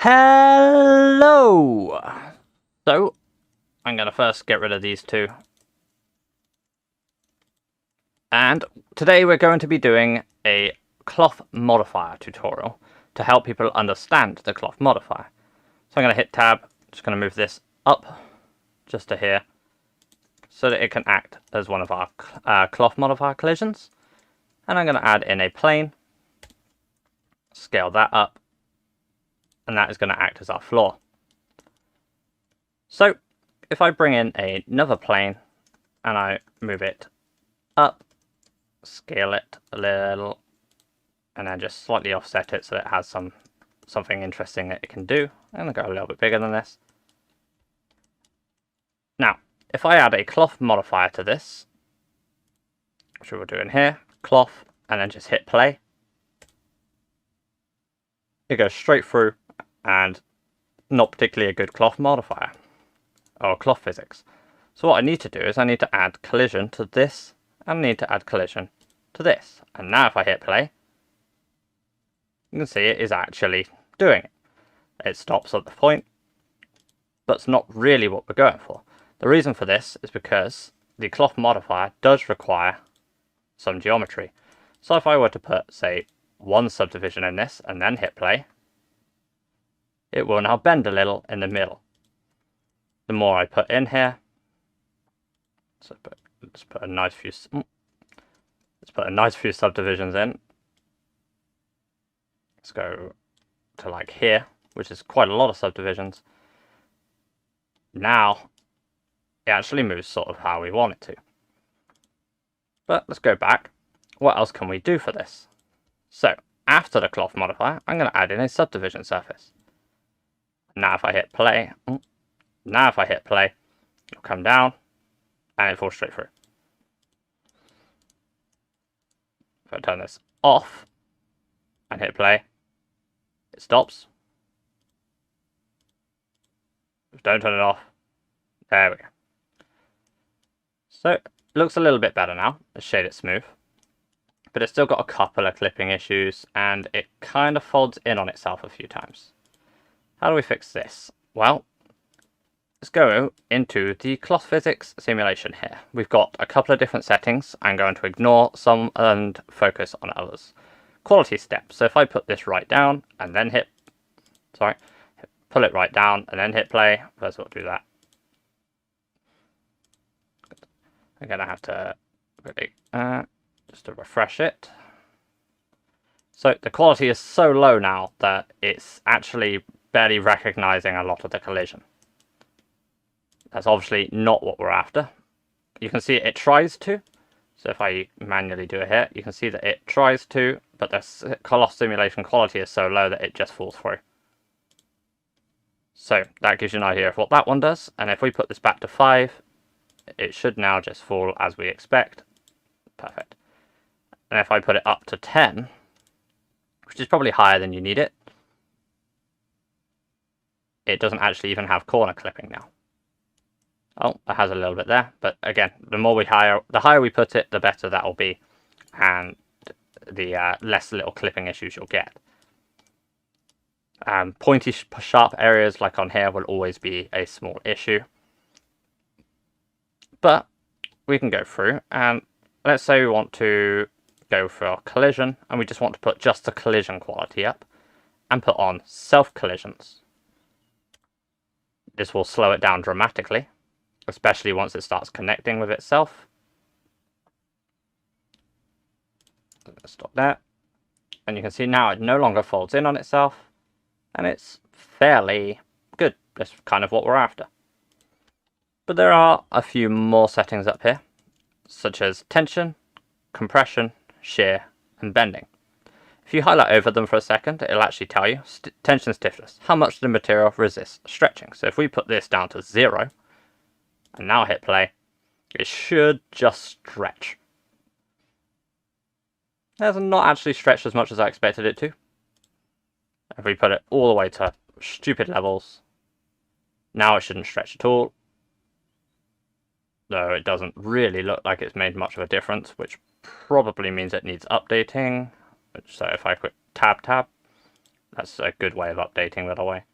Hello! So, I'm going to first get rid of these two. And today we're going to be doing a cloth modifier tutorial to help people understand the cloth modifier. So I'm going to hit tab, just going to move this up just to here so that it can act as one of our cloth modifier collisions. And I'm going to add in a plane, scale that up, and that is going to act as our floor. So if I bring in another plane and I move it up, scale it a little, and then just slightly offset it so that it has something interesting that it can do. I'm going to go a little bit bigger than this. Now, if I add a cloth modifier to this, which we'll do in here, cloth, and then just hit play, it goes straight through, and not particularly a good cloth modifier or cloth physics. So what I need to do is I need to add collision to this, and I need to add collision to this. And now if I hit play, you can see it is actually doing it. It stops at the point, but it's not really what we're going for. The reason for this is because the cloth modifier does require some geometry. So if I were to put, say, one subdivision in this and then hit play, it will now bend a little in the middle. The more I put in here, so let's put a nice few subdivisions in. Let's go to like here, which is quite a lot of subdivisions. Now it actually moves sort of how we want it to. But let's go back. What else can we do for this? So after the cloth modifier, I'm going to add in a subdivision surface. Now if I hit play, it'll come down and it falls straight through. If I turn this off and hit play, it stops. Don't turn it off. There we go. So it looks a little bit better now. Let's shade it smooth. But it's still got a couple of clipping issues and it kind of folds in on itself a few times. How do we fix this? Well, let's go into the cloth physics simulation here. We've got a couple of different settings. I'm going to ignore some and focus on others. Quality steps. So if I put this right down and then pull it right down and then hit play. First of all, do that. I'm going to have to really, just to refresh it. So the quality is so low now that it's actually barely recognizing a lot of the collision. That's obviously not what we're after. You can see it tries to. So if I manually do it here, you can see that it tries to, but the cloth simulation quality is so low that it just falls through. So that gives you an idea of what that one does. And if we put this back to 5, it should now just fall as we expect. Perfect. And if I put it up to 10, which is probably higher than you need it, it doesn't actually even have corner clipping now. Oh, it has a little bit there, but again, the higher we put it, the better that will be, and the less little clipping issues you'll get. Pointy, sharp areas like on here will always be a small issue, but we can go through and let's say we want to go for collision and we just want to put just the collision quality up and put on self collisions. This will slow it down dramatically, especially once it starts connecting with itself. Let's stop there. And you can see now it no longer folds in on itself, and it's fairly good. That's kind of what we're after. But there are a few more settings up here, such as tension, compression, shear, and bending. If you highlight over them for a second, it'll actually tell you tension stiffness, how much the material resists stretching. So if we put this down to 0, and now hit play, it should just stretch. It has not actually stretched as much as I expected it to. If we put it all the way to stupid levels, now it shouldn't stretch at all. Though it doesn't really look like it's made much of a difference, which probably means it needs updating. So if I click tab, that's a good way of updating that away.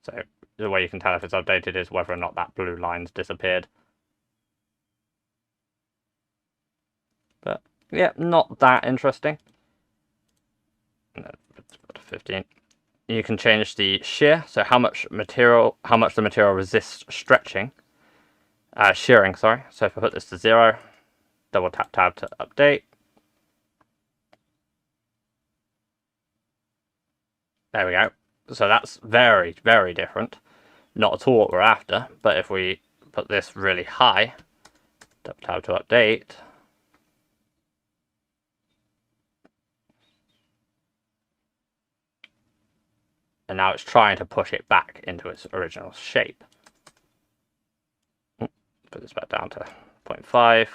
So the way you can tell if it's updated is whether or not that blue line's disappeared. But yeah, not that interesting. No, 15. You can change the shear, so how much the material resists stretching. Shearing, sorry. So if I put this to 0, double tap tab to update. There we go. So that's very, very different. Not at all what we're after, but if we put this really high, double tab to update. And now it's trying to push it back into its original shape. Put this back down to 0.5.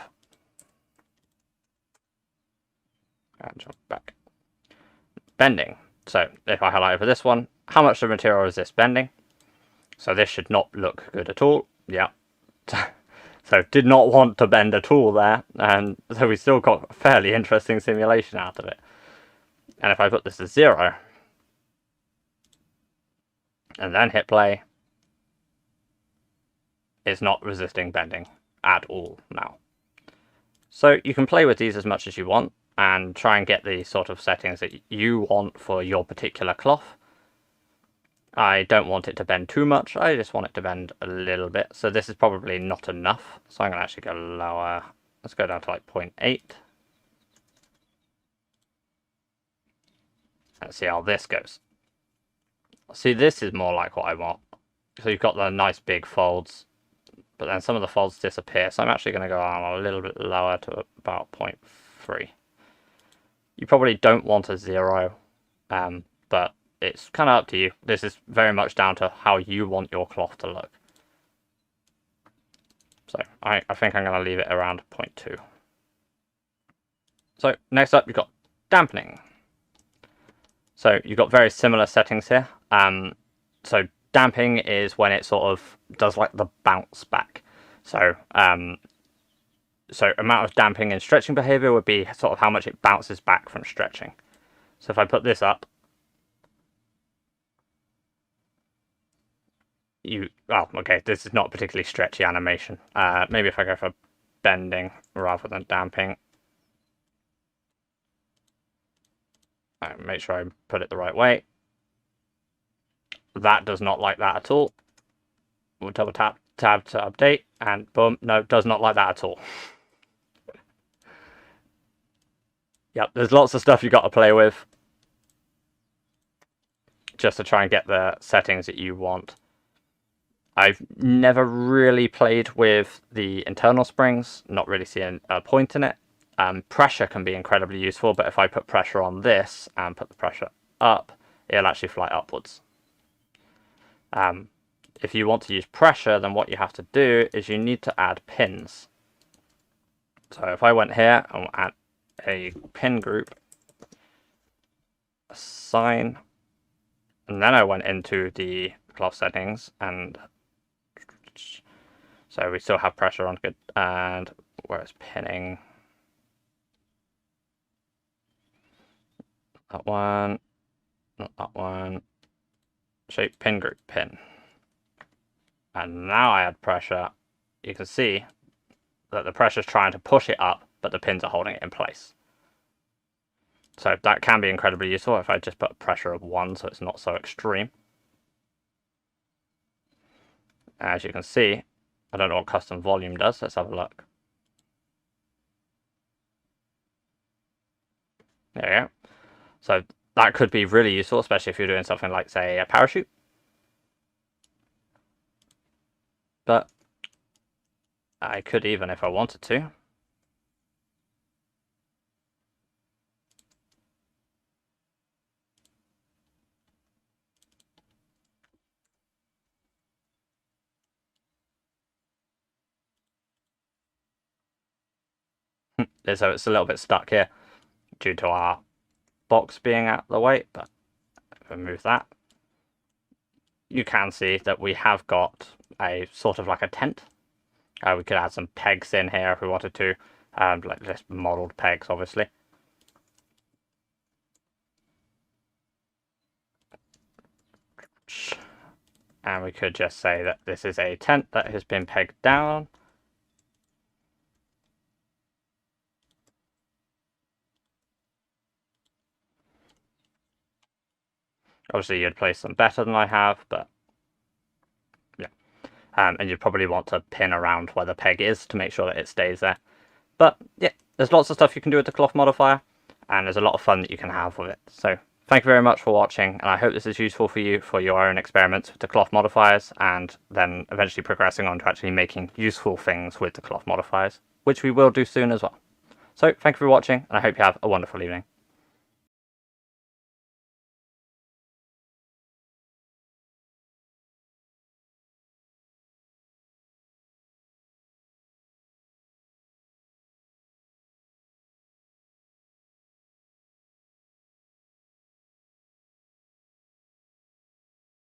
And jump back. Bending. So if I highlight over this one, how much of the material is this bending? So this should not look good at all. Yeah. So did not want to bend at all there. And so we still got a fairly interesting simulation out of it. And if I put this to 0, and then hit play, it's not resisting bending at all now. So you can play with these as much as you want and try and get the sort of settings that you want for your particular cloth. I don't want it to bend too much, I just want it to bend a little bit. So this is probably not enough, so I'm going to actually go lower. Let's go down to like 0.8. Let's see how this goes. See, this is more like what I want. So you've got the nice big folds, but then some of the folds disappear. So I'm actually going to go on a little bit lower to about 0.3. You probably don't want a 0, but it's kind of up to you. This is very much down to how you want your cloth to look. So I think I'm going to leave it around 0.2. So next up, you've got dampening. So you've got very similar settings here. So damping is when it sort of does like the bounce back. So so amount of damping in stretching behavior would be sort of how much it bounces back from stretching. So if I put this up, okay, this is not a particularly stretchy animation. Maybe if I go for bending rather than damping. Make sure I put it the right way. That does not like that at all. We'll double tab to update, and boom, no, does not like that at all. Yep, there's lots of stuff you've got to play with just to try and get the settings that you want. I've never really played with the internal springs, not really seeing a point in it. Pressure can be incredibly useful, but if I put pressure on this and put the pressure up, it'll actually fly upwards. If you want to use pressure, then what you have to do is you need to add pins. So if I went here and add a pin group, assign, and then I went into the cloth settings, and so we still have pressure on, good, and where's pinning? That one, not that one. Shape pin group pin. And now I add pressure. You can see that the pressure is trying to push it up, but the pins are holding it in place. So that can be incredibly useful if I just put a pressure of 1 so it's not so extreme. As you can see, I don't know what custom volume does. Let's have a look. There we go. So that could be really useful, especially if you're doing something like, say, a parachute. But I could even if I wanted to. So it's a little bit stuck here due to our box being out of the way, but if I move that, you can see that we have got a sort of like a tent. We could add some pegs in here if we wanted to, like just modelled pegs, obviously. And we could just say that this is a tent that has been pegged down. Obviously you'd place them better than I have, but yeah. And you'd probably want to pin around where the peg is to make sure that it stays there. But yeah, there's lots of stuff you can do with the cloth modifier, and there's a lot of fun that you can have with it. So thank you very much for watching, and I hope this is useful for you for your own experiments with the cloth modifiers, and then eventually progressing on to actually making useful things with the cloth modifiers, which we will do soon as well. So thank you for watching, and I hope you have a wonderful evening.